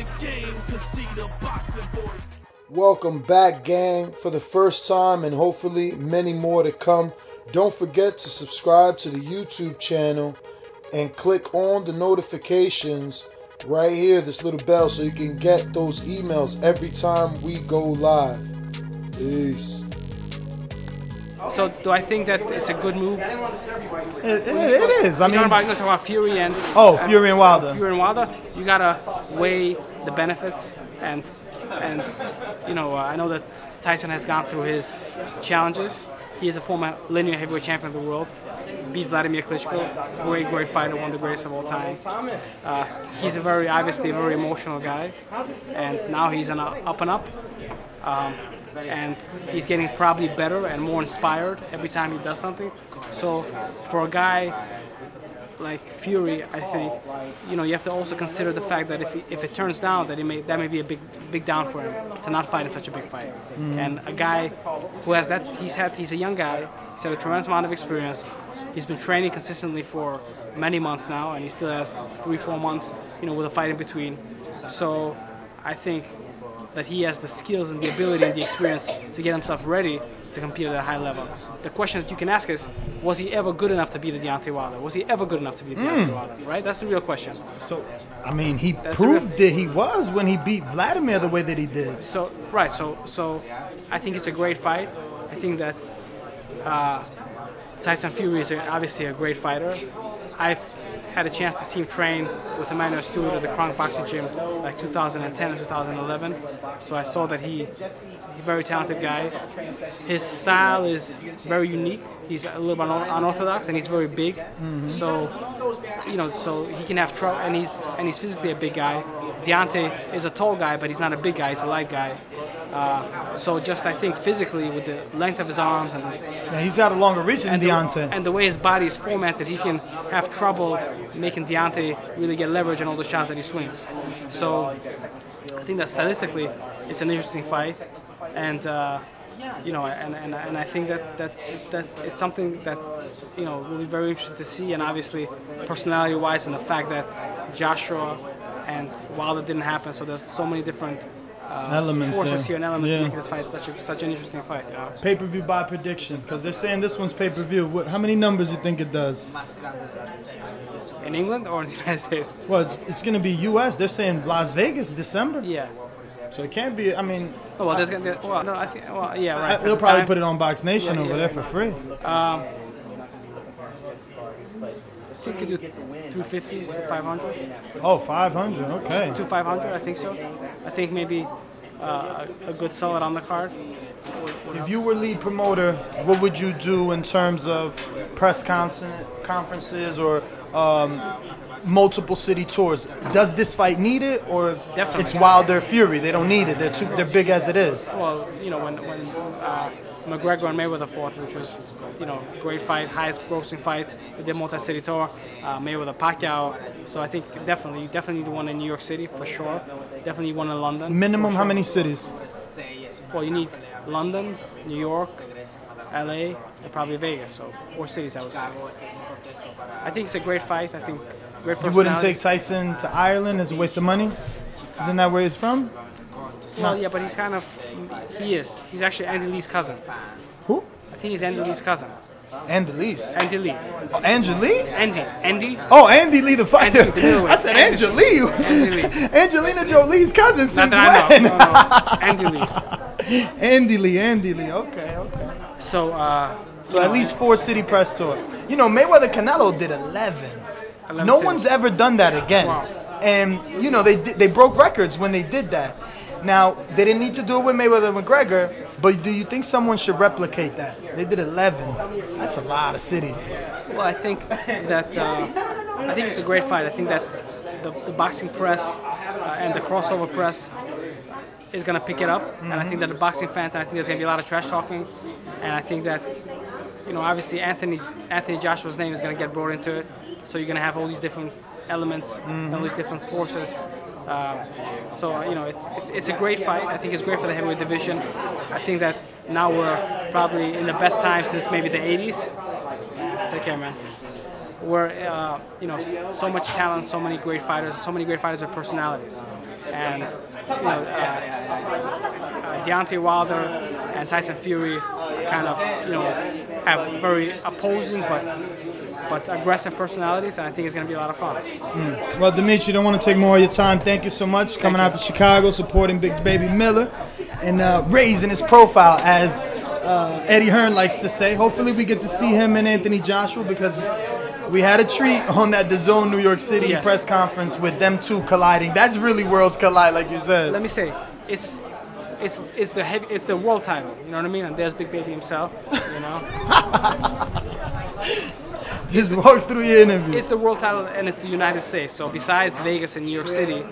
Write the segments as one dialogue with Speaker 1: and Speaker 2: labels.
Speaker 1: the game, cause see the boxing voice.
Speaker 2: Welcome back, gang, for the first time and hopefully many more to come. Don't forget to subscribe to the YouTube channel and click on the notifications right here, this little bell, so you can get those emails every time we go live. Peace.
Speaker 3: So do I think that it's a good move?
Speaker 4: It is. I mean,
Speaker 3: you're talking about Fury and
Speaker 4: Fury and Wilder.
Speaker 3: Fury and Wilder. You gotta weigh the benefits, and you know, I know that Tyson has gone through his challenges. He is a former linear heavyweight champion of the world. Beat Vladimir Klitschko, great fighter, one of the greatest of all time. He's obviously a very emotional guy, and now he's an up and up. And he's getting probably better and more inspired every time he does something. So for a guy like Fury, I think, you know, you have to also consider the fact that if it turns down, that may be a big down for him to not fight in such a big fight. And a guy who has that, he's a young guy. He's had a tremendous amount of experience. He's been training consistently for many months now, and he still has 3-4 months, you know, with a fight in between. So I think that he has the skills and the ability and the experience to get himself ready to compete at a high level. The question that you can ask is, was he ever good enough to beat a Deontay Wilder? Was he ever good enough to beat Deontay Wilder? Right? That's the real question.
Speaker 4: So, I mean, he proved that he was when he beat Vladimir the way that he did.
Speaker 3: So, right. So I think it's a great fight. I think that Tyson Fury is obviously a great fighter. I've had a chance to see him train with Emmanuel Stewart at the Kronk Boxing Gym like 2010 and 2011. So I saw that he's a very talented guy. His style is very unique. He's a little bit unorthodox, and he's very big. So, you know, so he can have trouble, and he's physically a big guy. Deontay is a tall guy, but he's not a big guy. He's a light guy. So just I think physically, with the length of his arms and
Speaker 4: he's got a longer reach than Deontay.
Speaker 3: And the way his body is formatted, he can have trouble making Deontay really get leverage on all the shots that he swings. So I think that stylistically, it's an interesting fight, and you know, and I think that it's something that, you know, will be very interesting to see, and obviously personality-wise, and the fact that Joshua and Wilder didn't happen, so there's so many different
Speaker 4: elements
Speaker 3: forces
Speaker 4: there.
Speaker 3: here and elements to make this fight such an interesting fight. You know?
Speaker 4: Pay-per-view by prediction, because they're saying this one's pay-per-view. How many numbers you think it does?
Speaker 3: In England or in the United States?
Speaker 4: Well, it's going to be U.S. They're saying Las Vegas, December.
Speaker 3: Yeah.
Speaker 4: So it can't be. I mean.
Speaker 3: Oh, well, there's going to be. Well, no, I think. Well, yeah, right.
Speaker 4: They'll probably put it on Box Nation over there for free.
Speaker 3: I think you could do 250 to 500.
Speaker 4: Oh, 500. Okay.
Speaker 3: To 500, I think so. I think maybe a good solid on the card.
Speaker 4: If you were lead promoter, what would you do in terms of press conferences or multiple city tours? Does this fight need it, or
Speaker 3: Definitely.
Speaker 4: It's Wilder Fury? They don't need it. They're big as it is.
Speaker 3: Well, you know, when McGregor and Mayweather fought, which was, you know, great fight, highest grossing fight. They did multi-city tour. Mayweather Pacquiao. So I think you definitely need one in New York City for sure. Definitely one in London.
Speaker 4: Minimum
Speaker 3: sure.
Speaker 4: How many cities?
Speaker 3: Well, you need London, New York, LA, and probably Vegas. So 4 cities, I would say. I think it's a great fight. I think great personality.
Speaker 4: You wouldn't take Tyson to Ireland as a waste of money? Isn't that where he's from?
Speaker 3: Well, yeah, but he's actually Andy Lee's cousin.
Speaker 4: Who?
Speaker 3: I think he's Andy Lee's cousin.
Speaker 4: Andy Lee.
Speaker 3: Andy Lee.
Speaker 4: Oh, Andy Lee?
Speaker 3: Andy.
Speaker 4: Oh, Andy Lee, the fighter.
Speaker 3: Andy, the middleweight.
Speaker 4: I said Andy Lee.
Speaker 3: Andy Lee.
Speaker 4: Angelina Jolie's cousin since
Speaker 3: when?
Speaker 4: No.
Speaker 3: Andy Lee.
Speaker 4: Andy Lee. Okay.
Speaker 3: So,
Speaker 4: at least 4 city press tour. You know, Mayweather Canelo did 11. No one's ever done that again.
Speaker 3: Wow.
Speaker 4: And, you know, they broke records when they did that. Now, they didn't need to do it with Mayweather and McGregor, but do you think someone should replicate that? They did 11. That's a lot of cities.
Speaker 3: Well, I think that I think it's a great fight. I think that the boxing press and the crossover press is going to pick it up, and I think that the boxing fans, I think there's going to be a lot of trash talking, and I think that, you know, obviously Anthony Joshua's name is going to get brought into it, so you're going to have all these different elements, and all these different forces. So, you know, it's a great fight. I think it's great for the heavyweight division. I think that now we're probably in the best time since maybe the 80s. Take care, man. where you know, so much talent, so many great fighters with personalities, and you know, Deontay Wilder and Tyson Fury kind of, you know, have very opposing but aggressive personalities, and I think it's going to be a lot of fun.
Speaker 4: Well, Dmitry, don't want to take more of your time. Thank you so much coming out to Chicago, supporting Big Baby Miller, and raising his profile, as Eddie Hearn likes to say. Hopefully we get to see him and Anthony Joshua, because we had a treat on that DAZN New York City press conference with them two colliding. That's really worlds collide, like you said.
Speaker 3: Let me say, it's the world title. You know what I mean? And there's Big Baby himself. You know.
Speaker 4: Just walk through your interview.
Speaker 3: It's the world title, and it's the United States. So besides Vegas and New York City,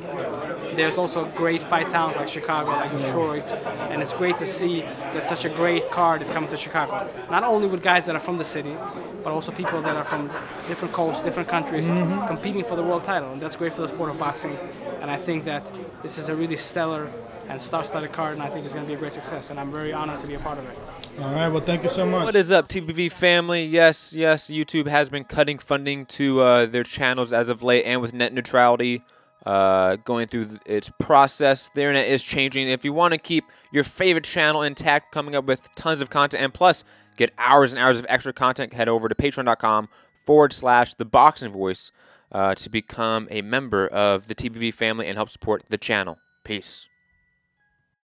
Speaker 3: there's also great fight towns like Chicago, like Detroit, and it's great to see that such a great card is coming to Chicago. Not only with guys that are from the city, but also people that are from different coasts, different countries, competing for the world title, and that's great for the sport of boxing. And I think that this is a really stellar and star-studded card, and I think it's going to be a great success, and I'm very honored to be a part of it.
Speaker 4: All right, well, thank you so much.
Speaker 5: What is up, TBV family? Yes, YouTube has been cutting funding to their channels as of late, and with net neutrality going through its process, the internet is changing. If you want to keep your favorite channel intact, coming up with tons of content, and plus get hours and hours of extra content, head over to patreon.com/ThaBoxingVoice to become a member of the TBV family and help support the channel. Peace.